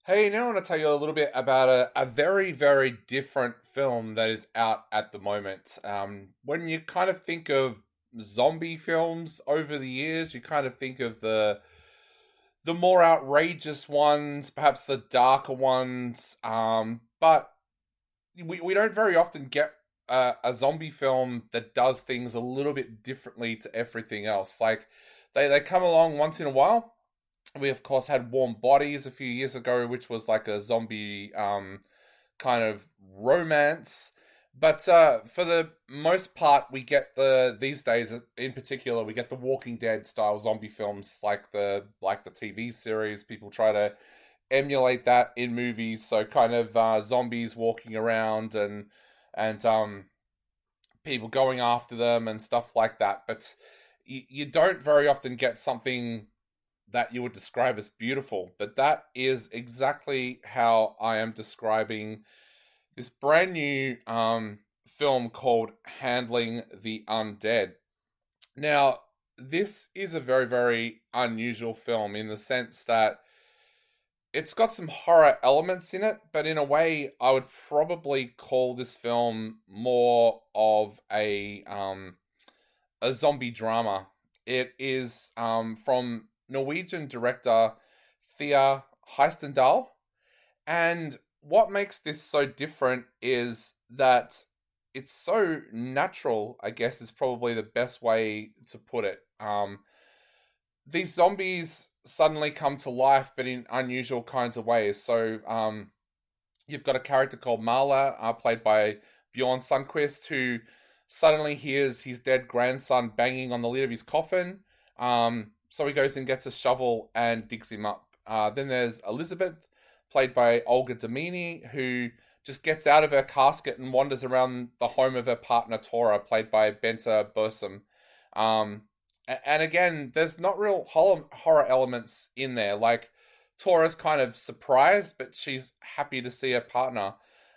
Hey, now I want to tell you a little bit about a very, very different film that is out at the moment. When you kind of think of zombie films over the years, you kind of think of the more outrageous ones, perhaps the darker ones. But we don't very often get a zombie film that does things a little bit differently to everything else. Like they come along once in a while. We of course had Warm Bodies a few years ago, which was like a zombie kind of romance. But for the most part, we get the these days in particular, we get the Walking Dead style zombie films, like the TV series. People try to emulate that in movies, so kind of zombies walking around and people going after them and stuff like that. But you don't very often get something that you would describe as beautiful. But that is exactly how I am describing this brand new film called Handling the Undead. Now, this is a very, very unusual film in the sense that it's got some horror elements in it, but in a way, I would probably call this film more of a zombie drama. It is from Norwegian director Thea Heistendal, and what makes this so different is that it's so natural, I guess is probably the best way to put it. These zombies suddenly come to life, but in unusual kinds of ways. So, you've got a character called Marla, played by Bjorn Sundquist, who suddenly hears his dead grandson banging on the lid of his coffin. So he goes and gets a shovel and digs him up. Then there's Elizabeth, played by Olga Domini, who just gets out of her casket and wanders around the home of her partner Tora, played by Benta Bursum. Um, and again, there's not real horror elements in there. Like Tora's kind of surprised, but she's happy to see her partner.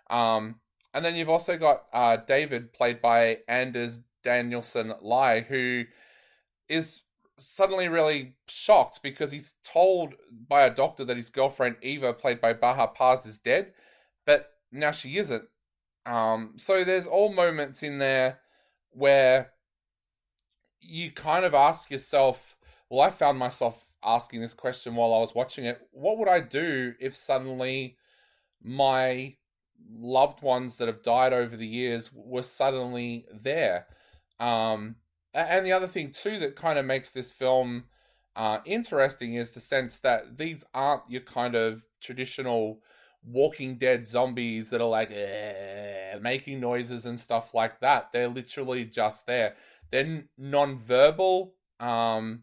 And then you've also got David, played by Anders Danielsen Lai, who is suddenly really shocked because he's told by a doctor that his girlfriend Eva, played by Baha Paz, is dead, but now she isn't. So there's all moments in there where you kind of ask yourself, well, I found myself asking this question while I was watching it. What would I do if suddenly my loved ones that have died over the years were suddenly there? And the other thing too that kind of makes this film interesting is the sense that these aren't your kind of traditional Walking Dead zombies that are like making noises and stuff like that. They're literally just there. They're non-verbal, kind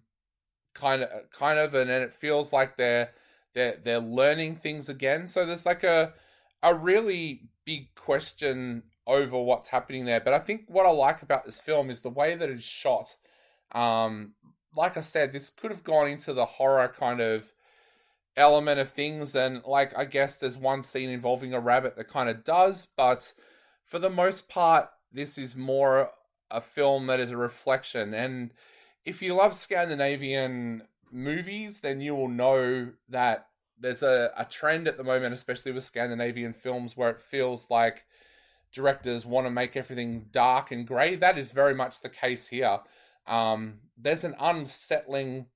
of, and it feels like they're learning things again. So there's like a really big question over what's happening there. But I think what I like about this film is the way that it's shot. Like I said, this could have gone into the horror kind of element of things, and like I guess there's one scene involving a rabbit that kind of does, but for the most part, this is more a film that is a reflection. And if you love Scandinavian movies, then you will know that there's a trend at the moment, especially with Scandinavian films, where it feels like directors want to make everything dark and grey. That is very much the case here. There's an unsettling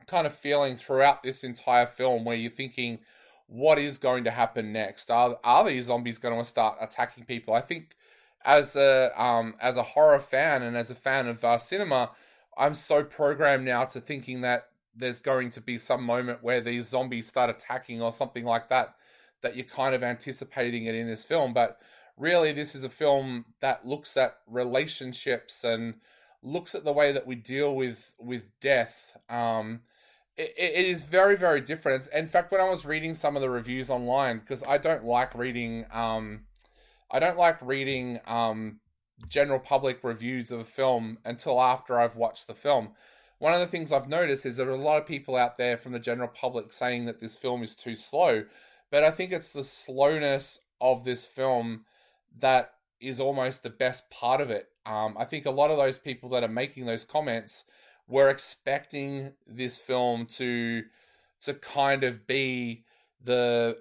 kind of feeling throughout this entire film where you're thinking, what is going to happen next? Are these zombies going to start attacking people? I think as a horror fan and as a fan of cinema, I'm so programmed now to thinking that there's going to be some moment where these zombies start attacking or something like that, that you're kind of anticipating it in this film. But really, this is a film that looks at relationships and looks at the way that we deal with death. It is very, very different. In fact, when I was reading some of the reviews online, because I don't like reading general public reviews of a film until after I've watched the film. One of the things I've noticed is there are a lot of people out there from the general public saying that this film is too slow, but I think it's the slowness of this film that is almost the best part of it. I think a lot of those people that are making those comments were expecting this film to kind of be the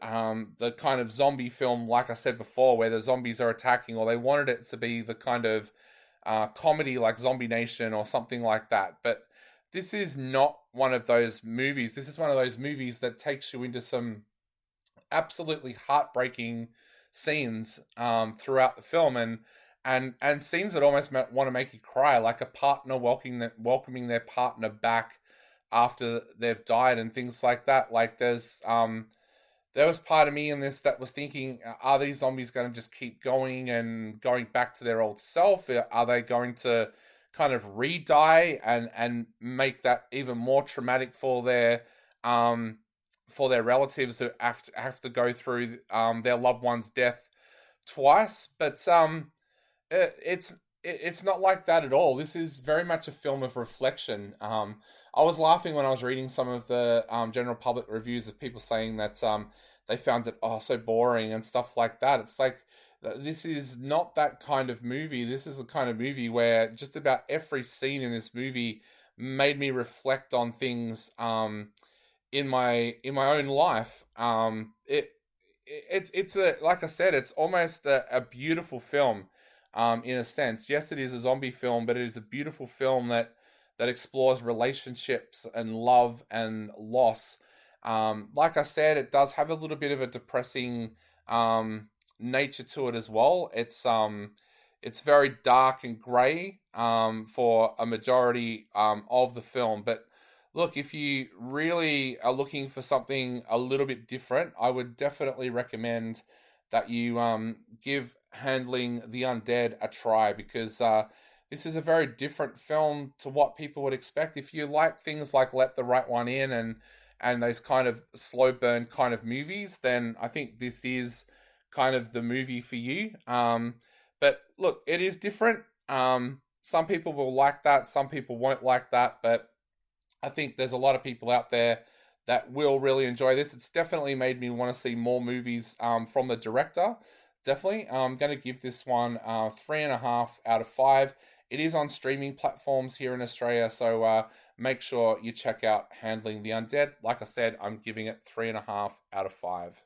kind of zombie film, like I said before, where the zombies are attacking, or they wanted it to be the kind of comedy like Zombie Nation or something like that. But this is not one of those movies. This is one of those movies that takes you into some absolutely heartbreaking scenes throughout the film, and scenes that almost want to make you cry, like a partner welcoming their partner back after they've died and things like that. Like there was part of me in this that was thinking, are these zombies going to just keep going and going back to their old self? Are they going to kind of re-die and make that even more traumatic for their relatives who have to go through their loved one's death twice? But it's not like that at all. This is very much a film of reflection. I was laughing when I was reading some of the general public reviews of people saying that they found it so boring and stuff like that. It's like, this is not that kind of movie. This is the kind of movie where just about every scene in this movie made me reflect on things in my own life. It's a, like I said, it's almost a beautiful film, in a sense. Yes, it is a zombie film, but it is a beautiful film that explores relationships and love and loss. Like I said, it does have a little bit of a depressing nature to it as well. It's very dark and grey for a majority of the film. But look, if you really are looking for something a little bit different, I would definitely recommend that you give Handling the Undead a try, because this is a very different film to what people would expect. If you like things like Let the Right One In and those kind of slow burn kind of movies, then I think this is kind of the movie for you. But look, it is different. Some people will like that, some people won't like that, but I think there's a lot of people out there that will really enjoy this. It's definitely made me want to see more movies from the director. Definitely. I'm going to give this one 3.5 out of 5. It is on streaming platforms here in Australia, so make sure you check out Handling the Undead. Like I said, I'm giving it 3.5 out of 5.